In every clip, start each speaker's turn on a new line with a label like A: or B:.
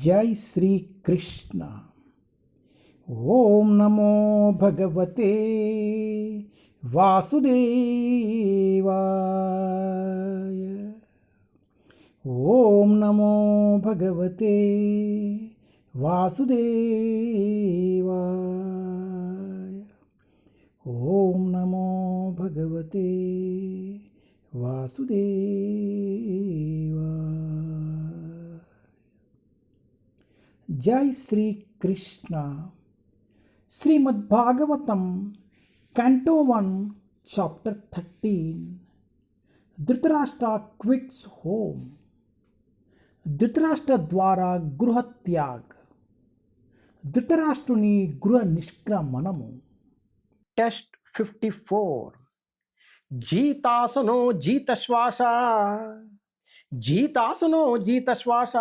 A: जय श्री कृष्ण। ओम नमो भगवते वासुदेवाय। ओम नमो भगवते वासुदेवाय। ओम नमो भगवते वासुदेवाय। जय Shri Krishna. Shrimad Bhagavatam canto 1 chapter 13। Dhritarashtra quits home. Dhritarashtra ద్వారా గృహత్యాగ్. ధృతరాష్ట్రుని గృహ నిష్క్రమణము. Test 54. జీతాసునో జీతశ్వాస, జీతాసునో జీతశ్వాస,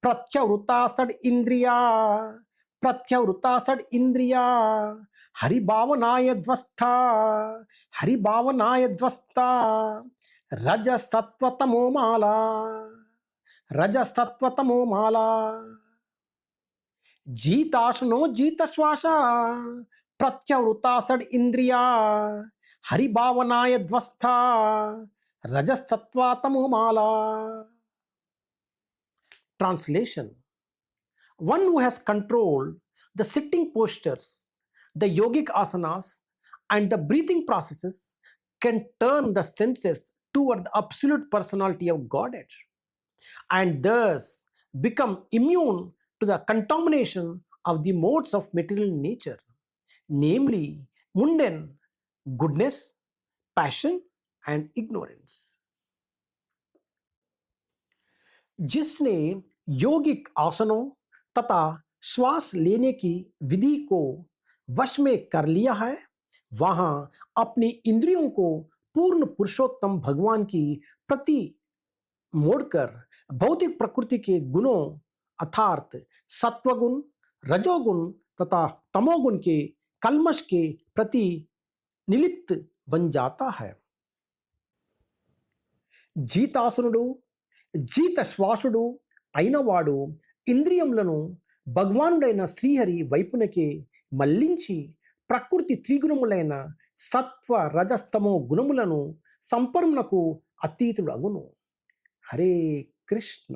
A: ప్రత్యవృతా shed ఇంద్రియా, ప్రత్యవృతా shed ఇంద్రియా, హరిభావనాయ ధ్వస్థ, హరిభావనాయ ధ్వస్థ, రజసత్వతమో Mala, రజసత్వతమో Mala. జీతాసునో జీతశ్వాస, ప్రత్యవృతా shed ఇంద్రియా, హరిభావనాయ ధ్వస్థ, రజసత్వతమో Mala. Translation: one who has controlled the sitting postures, the yogic asanas, and the breathing processes can turn the senses toward the absolute personality of Godhead and thus become immune to the contamination of the modes of material nature, namely mundane goodness, passion, and ignorance. जिसने योगिक आसनों तथा श्वास लेने की विधि को वश में कर लिया है, वहां अपनी इंद्रियों को पूर्ण पुरुषोत्तम भगवान की प्रति मोड़कर भौतिक प्रकृति के गुणों अर्थात सत्वगुण, रजोगुण तथा तमोगुण के कल्मश के प्रति निलिप्त बन जाता है. జీతాసునుడు, జీత శ్వాసుడు అయినవాడు ఇంద్రియములను భగవానుడైన శ్రీహరి వైపునకే మళ్లించి ప్రకృతి త్రిగుణములైన సత్వ రజస్తమో గుణములను సంపర్మునకు అతీతుడు అగును. హరే కృష్ణ.